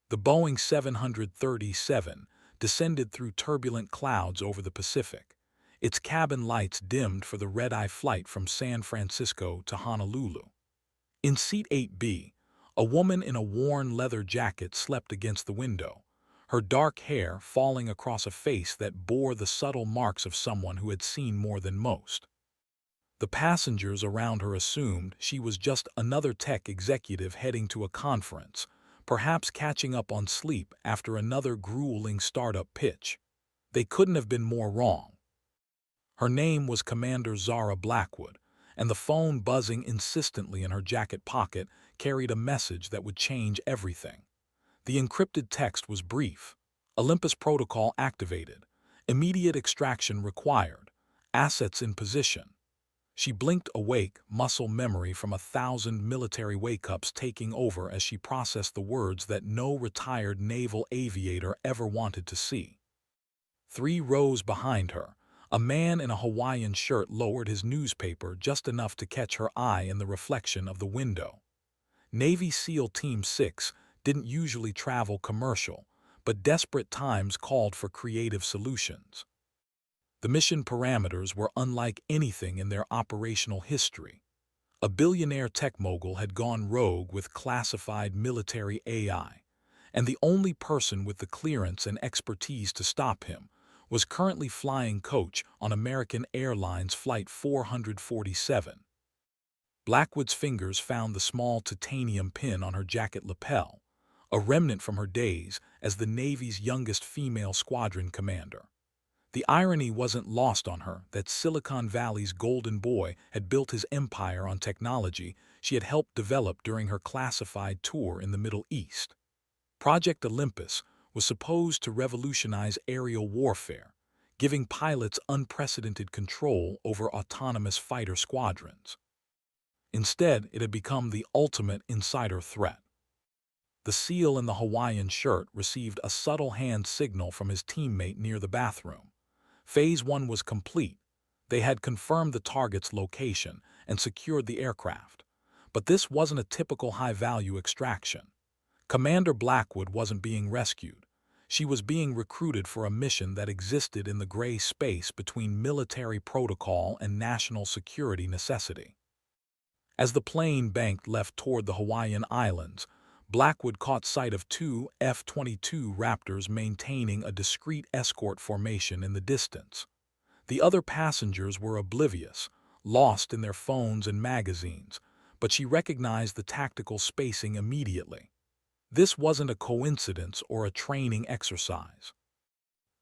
The Boeing 737 descended through turbulent clouds over the Pacific, its cabin lights dimmed for the red-eye flight from San Francisco to Honolulu. In seat 8B, a woman in a worn leather jacket slept against the window, her dark hair falling across a face that bore the subtle marks of someone who had seen more than most. The passengers around her assumed she was just another tech executive heading to a conference, perhaps catching up on sleep after another grueling startup pitch. They couldn't have been more wrong. Her name was Commander Zara Blackwood, and the phone buzzing insistently in her jacket pocket carried a message that would change everything. The encrypted text was brief. Olympus protocol activated. Immediate extraction required. Assets in position. She blinked awake, muscle memory from 1,000 military wake-ups taking over as she processed the words that no retired naval aviator ever wanted to see. 3 rows behind her, a man in a Hawaiian shirt lowered his newspaper just enough to catch her eye in the reflection of the window. Navy SEAL Team 6 didn't usually travel commercial, but desperate times called for creative solutions. The mission parameters were unlike anything in their operational history. A billionaire tech mogul had gone rogue with classified military AI, and the only person with the clearance and expertise to stop him was currently flying coach on American Airlines Flight 447. Blackwood's fingers found the small titanium pin on her jacket lapel, a remnant from her days as the Navy's youngest female squadron commander. The irony wasn't lost on her that Silicon Valley's golden boy had built his empire on technology she had helped develop during her classified tour in the Middle East. Project Olympus was supposed to revolutionize aerial warfare, giving pilots unprecedented control over autonomous fighter squadrons. Instead, it had become the ultimate insider threat. The SEAL in the Hawaiian shirt received a subtle hand signal from his teammate near the bathroom. Phase 1 was complete. They had confirmed the target's location and secured the aircraft. But this wasn't a typical high-value extraction. Commander Blackwood wasn't being rescued. She was being recruited for a mission that existed in the gray space between military protocol and national security necessity. As the plane banked left toward the Hawaiian Islands, Blackwood caught sight of 2 F-22 Raptors maintaining a discreet escort formation in the distance. The other passengers were oblivious, lost in their phones and magazines, but she recognized the tactical spacing immediately. This wasn't a coincidence or a training exercise.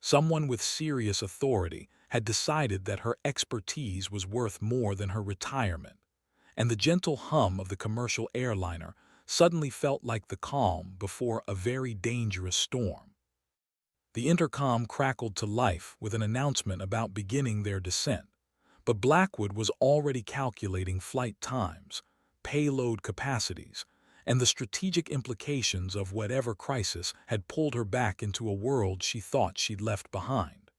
Someone with serious authority had decided that her expertise was worth more than her retirement, and the gentle hum of the commercial airliner suddenly felt like the calm before a very dangerous storm. The intercom crackled to life with an announcement about beginning their descent, but Blackwood was already calculating flight times, payload capacities, and the strategic implications of whatever crisis had pulled her back into a world she thought she'd left behind.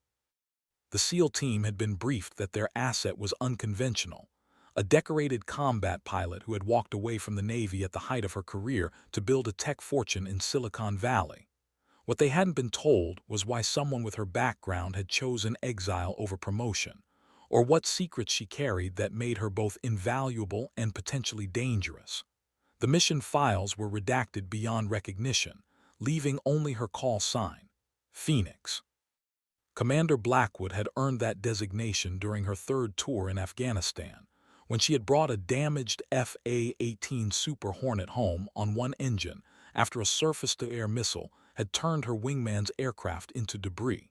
The SEAL team had been briefed that their asset was unconventional, a decorated combat pilot who had walked away from the Navy at the height of her career to build a tech fortune in Silicon Valley. What they hadn't been told was why someone with her background had chosen exile over promotion, or what secrets she carried that made her both invaluable and potentially dangerous. The mission files were redacted beyond recognition, leaving only her call sign, Phoenix. Commander Blackwood had earned that designation during her 3rd tour in Afghanistan, when she had brought a damaged FA-18 Super Hornet home on one engine after a surface-to-air missile had turned her wingman's aircraft into debris.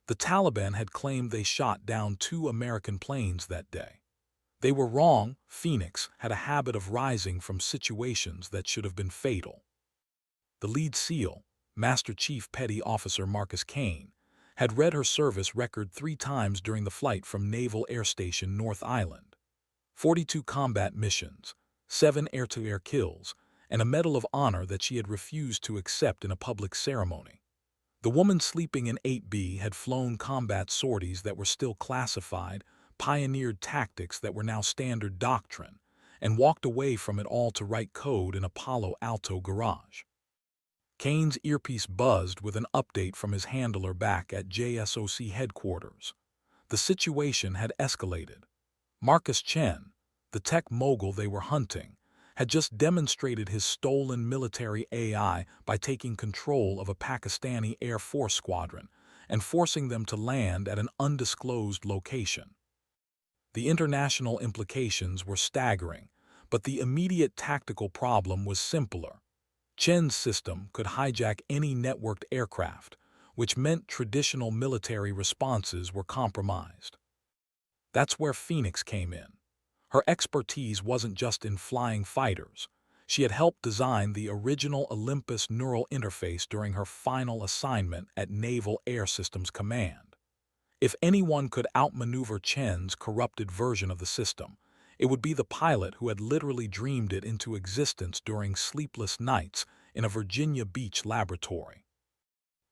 The Taliban had claimed they shot down 2 American planes that day. They were wrong. Phoenix had a habit of rising from situations that should have been fatal. The lead SEAL, Master Chief Petty Officer Marcus Kane, had read her service record 3 times during the flight from Naval Air Station North Island. 42 combat missions, 7 air-to-air kills, and a Medal of Honor that she had refused to accept in a public ceremony. The woman sleeping in 8B had flown combat sorties that were still classified, pioneered tactics that were now standard doctrine, and walked away from it all to write code in a Palo Alto garage. Kane's earpiece buzzed with an update from his handler back at JSOC headquarters. The situation had escalated. Marcus Chen, the tech mogul they were hunting, had just demonstrated his stolen military AI by taking control of a Pakistani Air Force squadron and forcing them to land at an undisclosed location. The international implications were staggering, but the immediate tactical problem was simpler. Chen's system could hijack any networked aircraft, which meant traditional military responses were compromised. That's where Phoenix came in. Her expertise wasn't just in flying fighters. She had helped design the original Olympus neural interface during her final assignment at Naval Air Systems Command. If anyone could outmaneuver Chen's corrupted version of the system, it would be the pilot who had literally dreamed it into existence during sleepless nights in a Virginia Beach laboratory.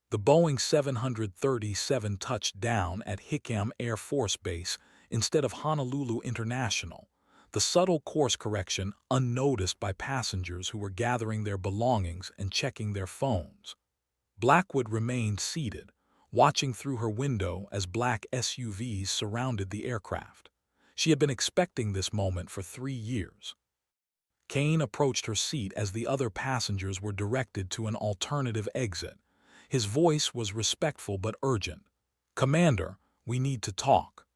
The Boeing 737 touched down at Hickam Air Force Base instead of Honolulu International, the subtle course correction unnoticed by passengers who were gathering their belongings and checking their phones. Blackwood remained seated, watching through her window as black SUVs surrounded the aircraft. She had been expecting this moment for 3 years. Kane approached her seat as the other passengers were directed to an alternative exit. His voice was respectful but urgent. "Commander, we need to talk."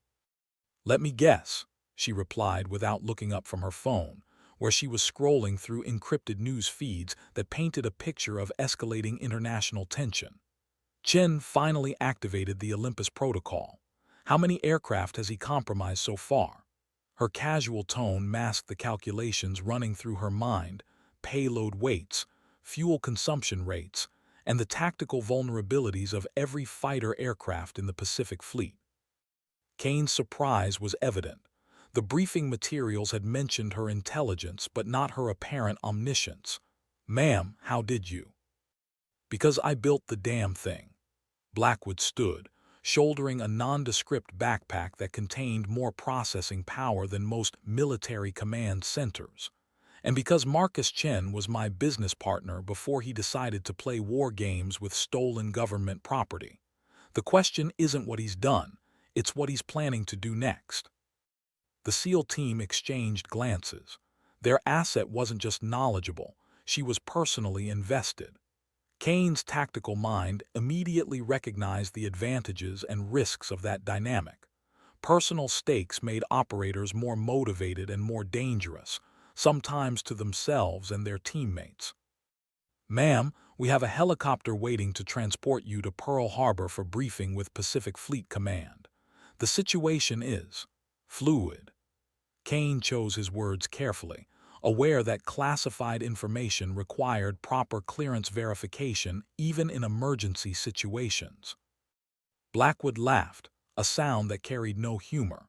"Let me guess," she replied without looking up from her phone, where she was scrolling through encrypted news feeds that painted a picture of escalating international tension. Chen finally activated the Olympus protocol. How many aircraft has he compromised so far? Her casual tone masked the calculations running through her mind: payload weights, fuel consumption rates, and the tactical vulnerabilities of every fighter aircraft in the Pacific Fleet. Kane's surprise was evident. The briefing materials had mentioned her intelligence but not her apparent omniscience. "Ma'am, how did you?" "Because I built the damn thing." Blackwood stood, shouldering a nondescript backpack that contained more processing power than most military command centers. "And because Marcus Chen was my business partner before he decided to play war games with stolen government property. The question isn't what he's done, it's what he's planning to do next." The SEAL team exchanged glances. Their asset wasn't just knowledgeable, she was personally invested. Kane's tactical mind immediately recognized the advantages and risks of that dynamic. Personal stakes made operators more motivated and more dangerous, sometimes to themselves and their teammates. "Ma'am, we have a helicopter waiting to transport you to Pearl Harbor for briefing with Pacific Fleet Command. The situation is fluid." Kane chose his words carefully, aware that classified information required proper clearance verification even in emergency situations. Blackwood laughed, a sound that carried no humor.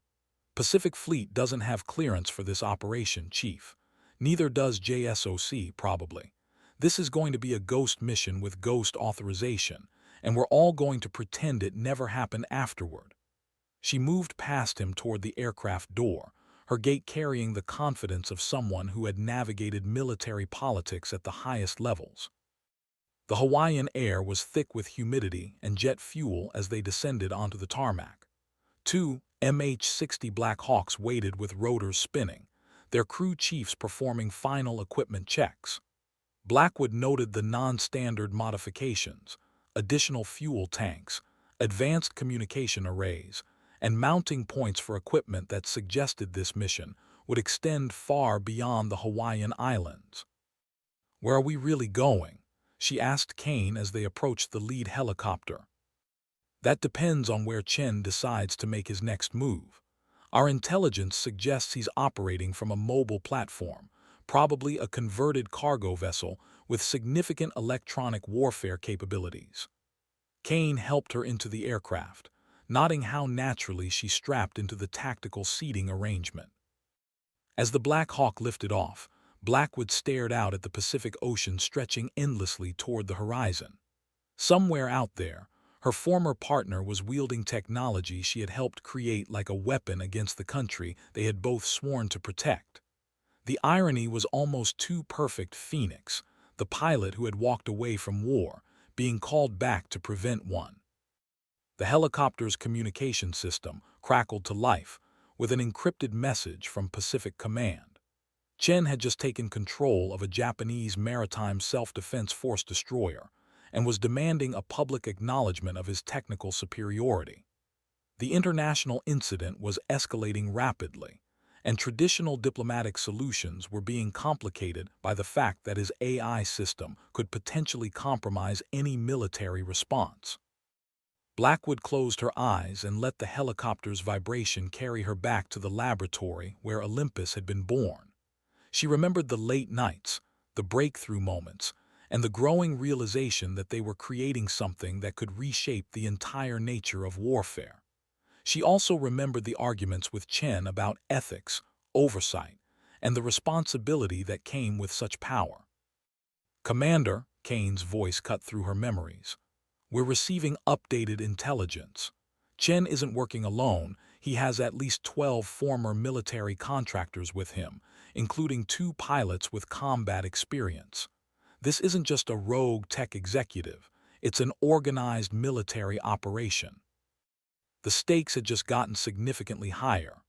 "Pacific Fleet doesn't have clearance for this operation, Chief. Neither does JSOC, probably. This is going to be a ghost mission with ghost authorization, and we're all going to pretend it never happened afterward." She moved past him toward the aircraft door, her gait carrying the confidence of someone who had navigated military politics at the highest levels. The Hawaiian air was thick with humidity and jet fuel as they descended onto the tarmac. 2 MH-60 Black Hawks waited with rotors spinning, their crew chiefs performing final equipment checks. Blackwood noted the non-standard modifications: additional fuel tanks, advanced communication arrays, and mounting points for equipment that suggested this mission would extend far beyond the Hawaiian Islands. "Where are we really going?" she asked Kane as they approached the lead helicopter. "That depends on where Chen decides to make his next move. Our intelligence suggests he's operating from a mobile platform, probably a converted cargo vessel with significant electronic warfare capabilities." Kane helped her into the aircraft, noting how naturally she strapped into the tactical seating arrangement. As the Black Hawk lifted off, Blackwood stared out at the Pacific Ocean stretching endlessly toward the horizon. Somewhere out there, her former partner was wielding technology she had helped create like a weapon against the country they had both sworn to protect. The irony was almost too perfect. Phoenix, the pilot who had walked away from war, being called back to prevent one. The helicopter's communication system crackled to life with an encrypted message from Pacific Command. Chen had just taken control of a Japanese maritime self-defense force destroyer and was demanding a public acknowledgement of his technical superiority. The international incident was escalating rapidly, and traditional diplomatic solutions were being complicated by the fact that his AI system could potentially compromise any military response. Blackwood closed her eyes and let the helicopter's vibration carry her back to the laboratory where Olympus had been born. She remembered the late nights, the breakthrough moments, and the growing realization that they were creating something that could reshape the entire nature of warfare. She also remembered the arguments with Chen about ethics, oversight, and the responsibility that came with such power. "Commander," Kane's voice cut through her memories, "we're receiving updated intelligence. Chen isn't working alone. He has at least 12 former military contractors with him, including 2 pilots with combat experience. This isn't just a rogue tech executive. It's an organized military operation." The stakes had just gotten significantly higher.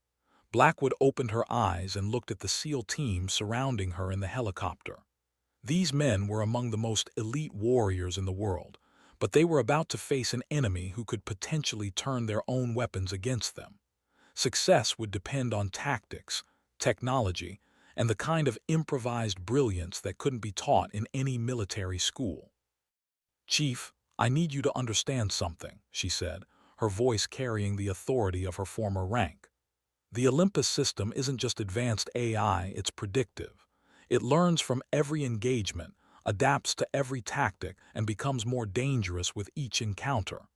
Blackwood opened her eyes and looked at the SEAL team surrounding her in the helicopter. These men were among the most elite warriors in the world, but they were about to face an enemy who could potentially turn their own weapons against them. Success would depend on tactics, technology, and the kind of improvised brilliance that couldn't be taught in any military school. "Chief, I need you to understand something," she said, her voice carrying the authority of her former rank. "The Olympus system isn't just advanced AI, it's predictive. It learns from every engagement, adapts to every tactic, and becomes more dangerous with each encounter.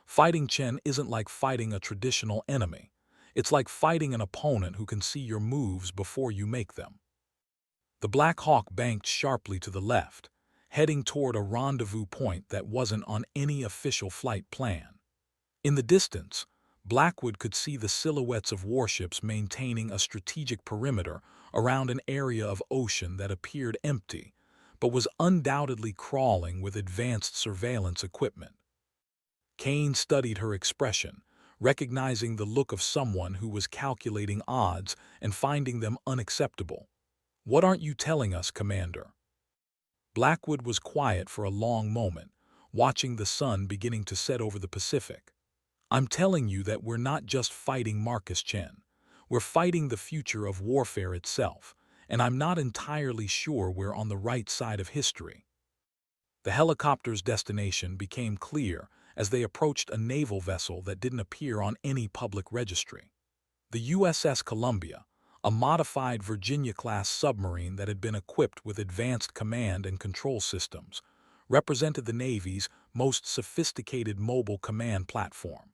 Fighting Chen isn't like fighting a traditional enemy. It's like fighting an opponent who can see your moves before you make them." The Black Hawk banked sharply to the left, heading toward a rendezvous point that wasn't on any official flight plan. In the distance, Blackwood could see the silhouettes of warships maintaining a strategic perimeter around an area of ocean that appeared empty, but was undoubtedly crawling with advanced surveillance equipment. Kane studied her expression, recognizing the look of someone who was calculating odds and finding them unacceptable. "What aren't you telling us, Commander?" Blackwood was quiet for a long moment, watching the sun beginning to set over the Pacific. "I'm telling you that we're not just fighting Marcus Chen. We're fighting the future of warfare itself, and I'm not entirely sure we're on the right side of history." The helicopter's destination became clear as they approached a naval vessel that didn't appear on any public registry. The USS Columbia, a modified Virginia-class submarine that had been equipped with advanced command and control systems, represented the Navy's most sophisticated mobile command platform.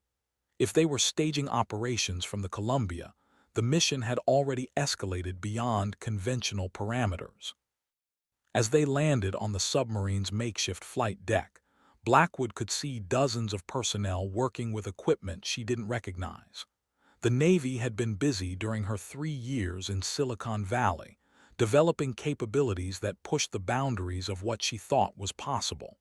If they were staging operations from the Columbia, the mission had already escalated beyond conventional parameters. As they landed on the submarine's makeshift flight deck, Blackwood could see dozens of personnel working with equipment she didn't recognize. The Navy had been busy during her 3 years in Silicon Valley, developing capabilities that pushed the boundaries of what she thought was possible.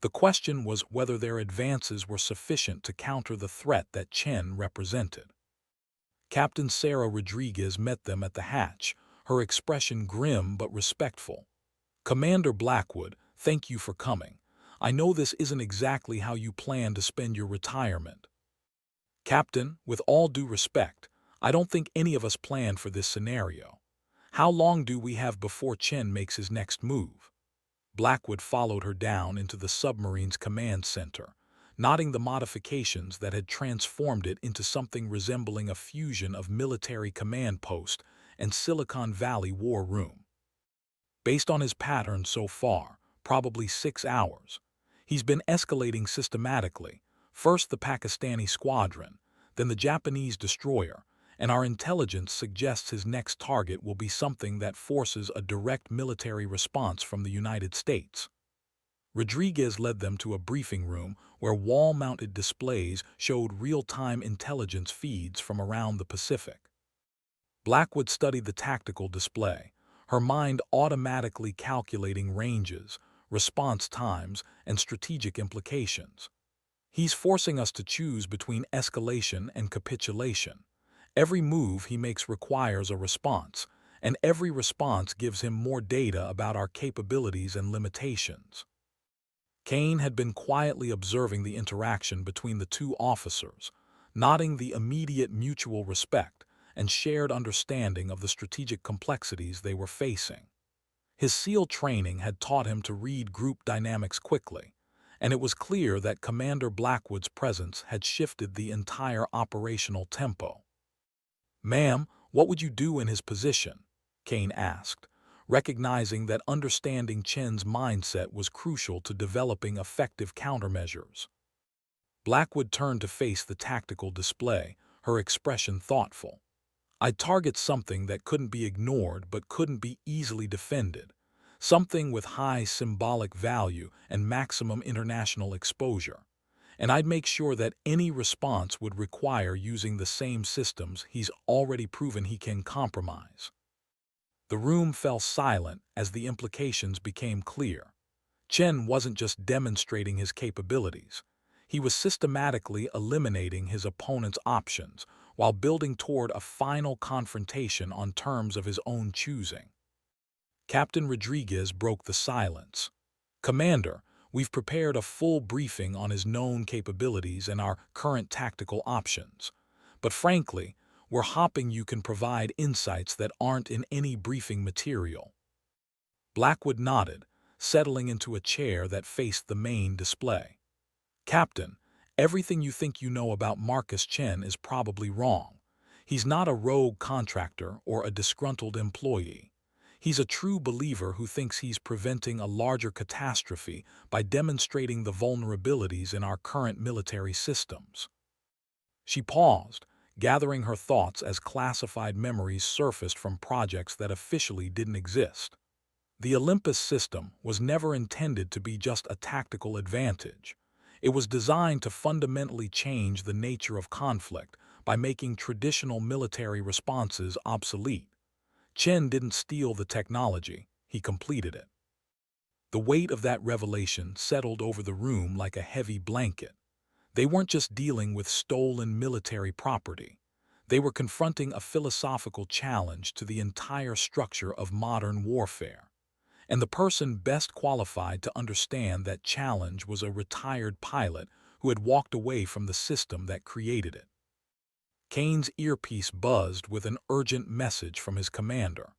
The question was whether their advances were sufficient to counter the threat that Chen represented. Captain Sarah Rodriguez met them at the hatch, her expression grim but respectful. "Commander Blackwood, thank you for coming. I know this isn't exactly how you plan to spend your retirement." "Captain, with all due respect, I don't think any of us planned for this scenario. How long do we have before Chen makes his next move?" Blackwood followed her down into the submarine's command center, noting the modifications that had transformed it into something resembling a fusion of military command post and Silicon Valley war room. Based on his pattern so far, probably 6 hours, he's been escalating systematically, first the Pakistani squadron, then the Japanese destroyer, and our intelligence suggests his next target will be something that forces a direct military response from the United States. Rodriguez led them to a briefing room where wall-mounted displays showed real-time intelligence feeds from around the Pacific. Blackwood studied the tactical display, her mind automatically calculating ranges, response times, and strategic implications. He's forcing us to choose between escalation and capitulation. Every move he makes requires a response, and every response gives him more data about our capabilities and limitations. Kane had been quietly observing the interaction between the two officers, nodding the immediate mutual respect and shared understanding of the strategic complexities they were facing. His SEAL training had taught him to read group dynamics quickly, and it was clear that Commander Blackwood's presence had shifted the entire operational tempo. "Ma'am, what would you do in his position?" Kane asked, recognizing that understanding Chen's mindset was crucial to developing effective countermeasures. Blackwood turned to face the tactical display, her expression thoughtful. "I'd target something that couldn't be ignored but couldn't be easily defended, something with high symbolic value and maximum international exposure. And I'd make sure that any response would require using the same systems he's already proven he can compromise." The room fell silent as the implications became clear. Chen wasn't just demonstrating his capabilities. He was systematically eliminating his opponent's options while building toward a final confrontation on terms of his own choosing. Captain Rodriguez broke the silence. "Commander, we've prepared a full briefing on his known capabilities and our current tactical options. But frankly, we're hoping you can provide insights that aren't in any briefing material." Blackwood nodded, settling into a chair that faced the main display. "Captain, everything you think you know about Marcus Chen is probably wrong. He's not a rogue contractor or a disgruntled employee. He's a true believer who thinks he's preventing a larger catastrophe by demonstrating the vulnerabilities in our current military systems." She paused, gathering her thoughts as classified memories surfaced from projects that officially didn't exist. The Olympus system was never intended to be just a tactical advantage. It was designed to fundamentally change the nature of conflict by making traditional military responses obsolete. Chen didn't steal the technology, he completed it. The weight of that revelation settled over the room like a heavy blanket. They weren't just dealing with stolen military property. They were confronting a philosophical challenge to the entire structure of modern warfare. And the person best qualified to understand that challenge was a retired pilot who had walked away from the system that created it. Kane's earpiece buzzed with an urgent message from his commander.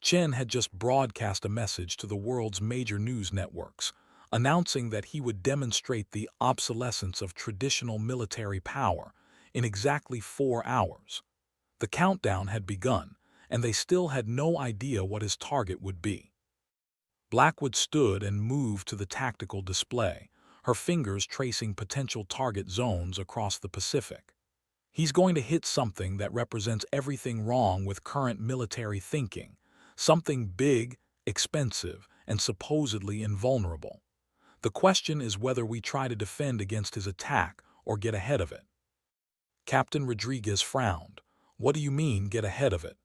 Chen had just broadcast a message to the world's major news networks, announcing that he would demonstrate the obsolescence of traditional military power in exactly 4 hours. The countdown had begun, and they still had no idea what his target would be. Blackwood stood and moved to the tactical display, her fingers tracing potential target zones across the Pacific. "He's going to hit something that represents everything wrong with current military thinking, something big, expensive, and supposedly invulnerable. The question is whether we try to defend against his attack or get ahead of it." Captain Rodriguez frowned. "What do you mean, get ahead of it?"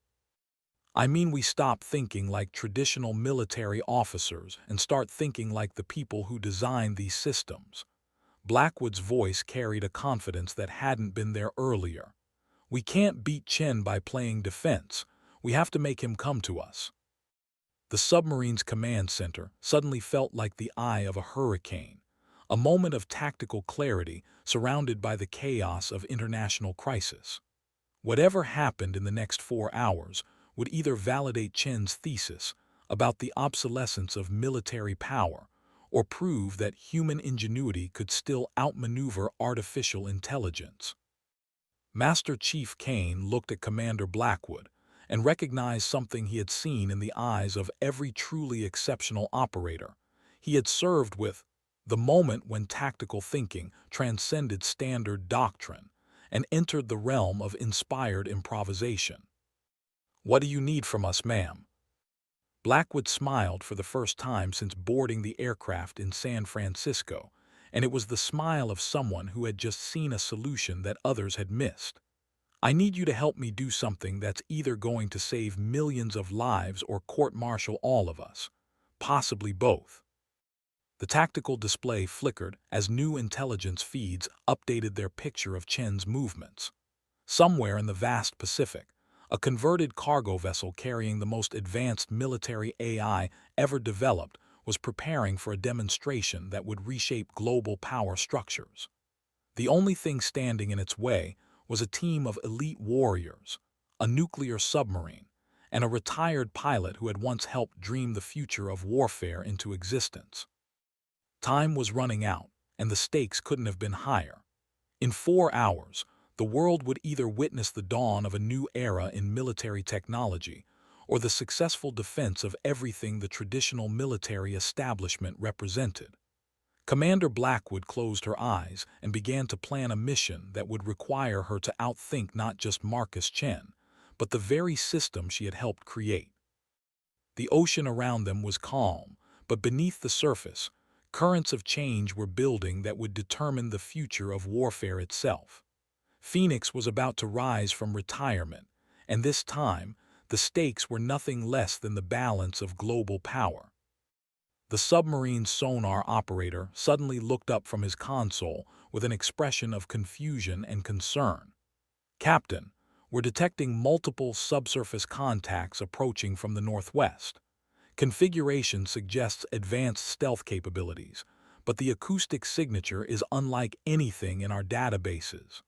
"I mean we stop thinking like traditional military officers and start thinking like the people who designed these systems." Blackwood's voice carried a confidence that hadn't been there earlier. "We can't beat Chen by playing defense. We have to make him come to us." The submarine's command center suddenly felt like the eye of a hurricane, a moment of tactical clarity surrounded by the chaos of international crisis. Whatever happened in the next 4 hours would either validate Chen's thesis about the obsolescence of military power or prove that human ingenuity could still outmaneuver artificial intelligence. Master Chief Kane looked at Commander Blackwood and recognized something he had seen in the eyes of every truly exceptional operator he had served with: the moment when tactical thinking transcended standard doctrine and entered the realm of inspired improvisation. "What do you need from us, ma'am?" Blackwood smiled for the first time since boarding the aircraft in San Francisco, and it was the smile of someone who had just seen a solution that others had missed. I need you to help me do something that's either going to save millions of lives or court-martial all of us. Possibly both. The tactical display flickered as new intelligence feeds updated their picture of Chen's movements. Somewhere in the vast Pacific, a converted cargo vessel carrying the most advanced military AI ever developed was preparing for a demonstration that would reshape global power structures. The only thing standing in its way was a team of elite warriors, a nuclear submarine, and a retired pilot who had once helped dream the future of warfare into existence. Time was running out, and the stakes couldn't have been higher. In 4 hours, the world would either witness the dawn of a new era in military technology or the successful defense of everything the traditional military establishment represented. Commander Blackwood closed her eyes and began to plan a mission that would require her to outthink not just Marcus Chen, but the very system she had helped create. The ocean around them was calm, but beneath the surface, currents of change were building that would determine the future of warfare itself. Phoenix was about to rise from retirement, and this time, the stakes were nothing less than the balance of global power. The submarine's sonar operator suddenly looked up from his console with an expression of confusion and concern. "Captain, we're detecting multiple subsurface contacts approaching from the northwest. Configuration suggests advanced stealth capabilities, but the acoustic signature is unlike anything in our databases."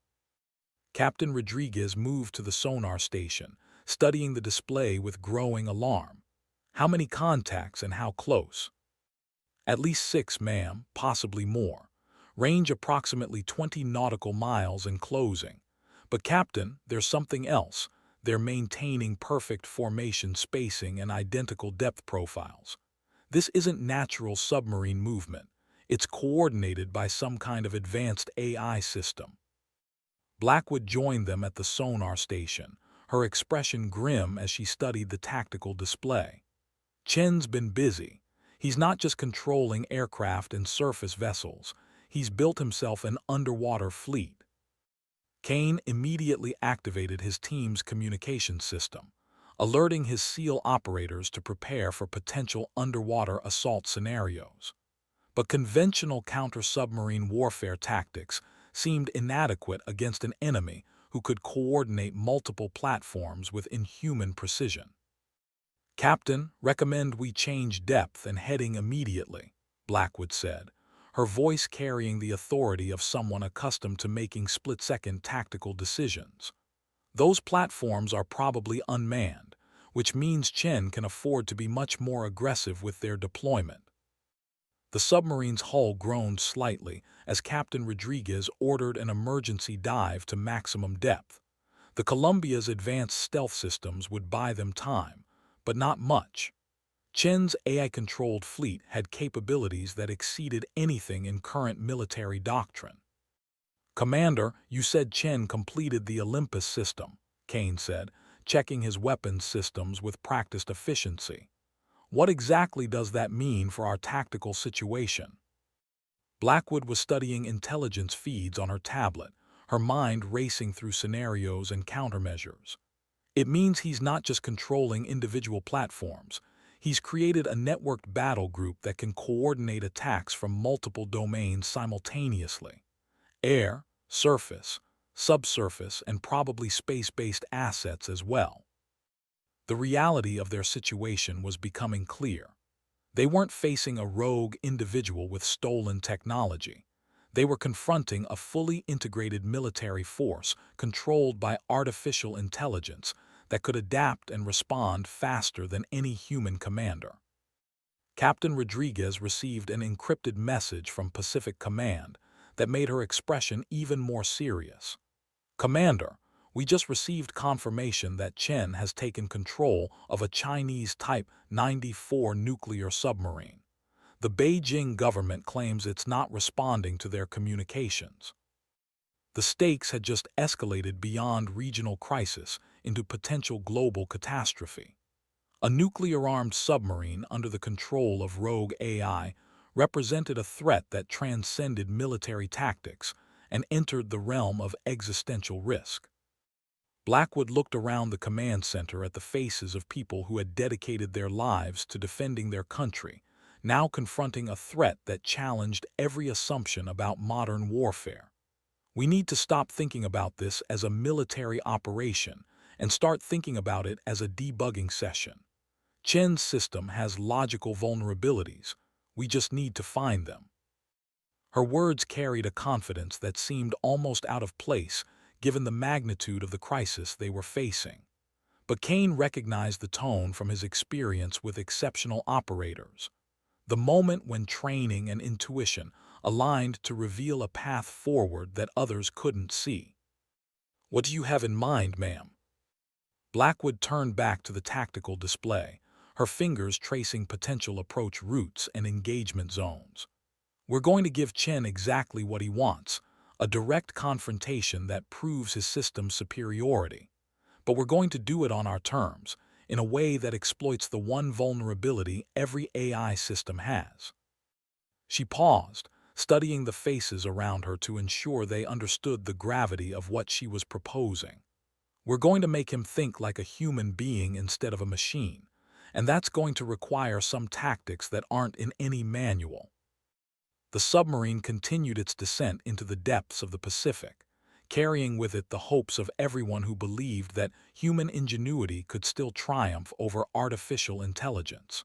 Captain Rodriguez moved to the sonar station, studying the display with growing alarm. "How many contacts and how close?" "At least 6, ma'am, possibly more. Range approximately 20 nautical miles and closing. But Captain, there's something else. They're maintaining perfect formation spacing and identical depth profiles. This isn't natural submarine movement. It's coordinated by some kind of advanced AI system." Blackwood joined them at the sonar station, her expression grim as she studied the tactical display. "Chen's been busy. He's not just controlling aircraft and surface vessels. He's built himself an underwater fleet." Kane immediately activated his team's communication system, alerting his SEAL operators to prepare for potential underwater assault scenarios. But conventional counter-submarine warfare tactics seemed inadequate against an enemy who could coordinate multiple platforms with inhuman precision. "Captain, recommend we change depth and heading immediately," Blackwood said, her voice carrying the authority of someone accustomed to making split-second tactical decisions. "Those platforms are probably unmanned, which means Chen can afford to be much more aggressive with their deployment." The submarine's hull groaned slightly as Captain Rodriguez ordered an emergency dive to maximum depth. The Columbia's advanced stealth systems would buy them time, but not much. Chen's AI-controlled fleet had capabilities that exceeded anything in current military doctrine. "Commander, you said Chen completed the Olympus system," Kane said, checking his weapons systems with practiced efficiency. "What exactly does that mean for our tactical situation?" Blackwood was studying intelligence feeds on her tablet, her mind racing through scenarios and countermeasures. "It means he's not just controlling individual platforms. He's created a networked battle group that can coordinate attacks from multiple domains simultaneously. Air, surface, subsurface, and probably space-based assets as well." The reality of their situation was becoming clear. They weren't facing a rogue individual with stolen technology. They were confronting a fully integrated military force controlled by artificial intelligence that could adapt and respond faster than any human commander. Captain Rodriguez received an encrypted message from Pacific Command that made her expression even more serious. "Commander, we just received confirmation that Chen has taken control of a Chinese Type 94 nuclear submarine. The Beijing government claims it's not responding to their communications." The stakes had just escalated beyond regional crisis into potential global catastrophe. A nuclear-armed submarine under the control of rogue AI represented a threat that transcended military tactics and entered the realm of existential risk. Blackwood looked around the command center at the faces of people who had dedicated their lives to defending their country, now confronting a threat that challenged every assumption about modern warfare. We need to stop thinking about this as a military operation and start thinking about it as a debugging session. Chen's system has logical vulnerabilities. We just need to find them. Her words carried a confidence that seemed almost out of place given the magnitude of the crisis they were facing. But Kane recognized the tone from his experience with exceptional operators. The moment when training and intuition aligned to reveal a path forward that others couldn't see. "What do you have in mind, ma'am?" Blackwood turned back to the tactical display, her fingers tracing potential approach routes and engagement zones. "We're going to give Chen exactly what he wants, a direct confrontation that proves his system's superiority. But we're going to do it on our terms, in a way that exploits the one vulnerability every AI system has." She paused, studying the faces around her to ensure they understood the gravity of what she was proposing. "We're going to make him think like a human being instead of a machine, and that's going to require some tactics that aren't in any manual." The submarine continued its descent into the depths of the Pacific, carrying with it the hopes of everyone who believed that human ingenuity could still triumph over artificial intelligence.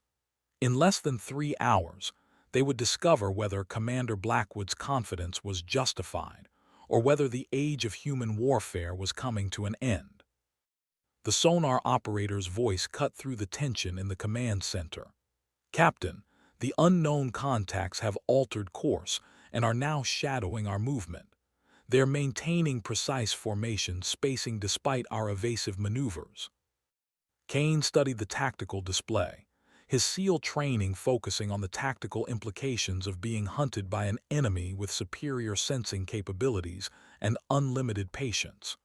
In less than 3 hours, they would discover whether Commander Blackwood's confidence was justified or whether the age of human warfare was coming to an end. The sonar operator's voice cut through the tension in the command center. "Captain, the unknown contacts have altered course and are now shadowing our movement. They're maintaining precise formation spacing despite our evasive maneuvers." Kane studied the tactical display, his SEAL training focusing on the tactical implications of being hunted by an enemy with superior sensing capabilities and unlimited patience.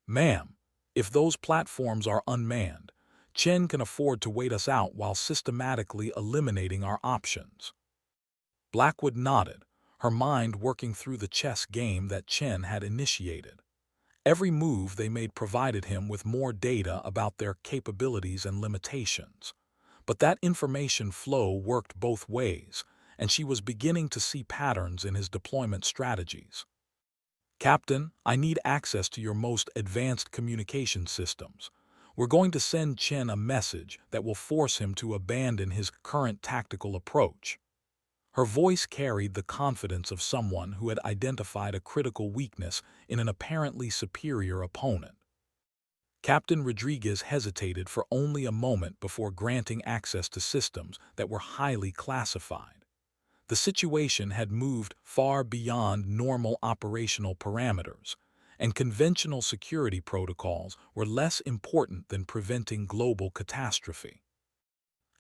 "Ma'am, if those platforms are unmanned, Chen can afford to wait us out while systematically eliminating our options." Blackwood nodded, her mind working through the chess game that Chen had initiated. Every move they made provided him with more data about their capabilities and limitations. But that information flow worked both ways, and she was beginning to see patterns in his deployment strategies. "Captain, I need access to your most advanced communication systems. We're going to send Chen a message that will force him to abandon his current tactical approach." Her voice carried the confidence of someone who had identified a critical weakness in an apparently superior opponent. Captain Rodriguez hesitated for only a moment before granting access to systems that were highly classified. The situation had moved far beyond normal operational parameters, and conventional security protocols were less important than preventing global catastrophe.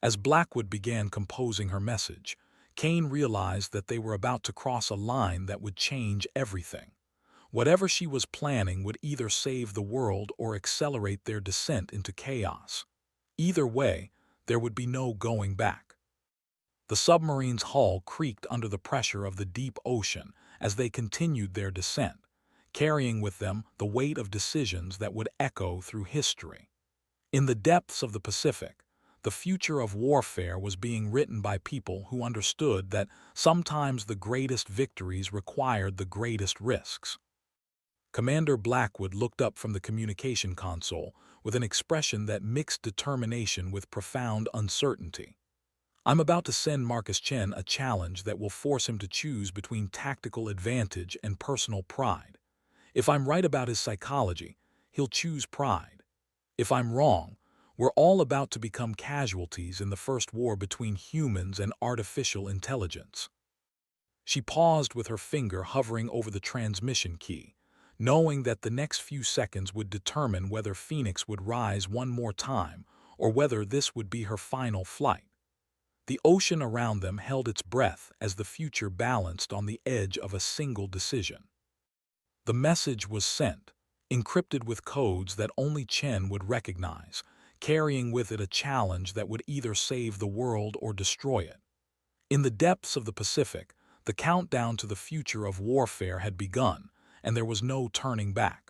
As Blackwood began composing her message, Kane realized that they were about to cross a line that would change everything. Whatever she was planning would either save the world or accelerate their descent into chaos. Either way, there would be no going back. The submarine's hull creaked under the pressure of the deep ocean as they continued their descent, carrying with them the weight of decisions that would echo through history. In the depths of the Pacific, the future of warfare was being written by people who understood that sometimes the greatest victories required the greatest risks. Commander Blackwood looked up from the communication console with an expression that mixed determination with profound uncertainty. "I'm about to send Marcus Chen a challenge that will force him to choose between tactical advantage and personal pride. If I'm right about his psychology, he'll choose pride. If I'm wrong, we're all about to become casualties in the first war between humans and artificial intelligence." She paused with her finger hovering over the transmission key, knowing that the next few seconds would determine whether Phoenix would rise one more time or whether this would be her final flight. The ocean around them held its breath as the future balanced on the edge of a single decision. The message was sent, encrypted with codes that only Chen would recognize, carrying with it a challenge that would either save the world or destroy it. In the depths of the Pacific, the countdown to the future of warfare had begun, and there was no turning back.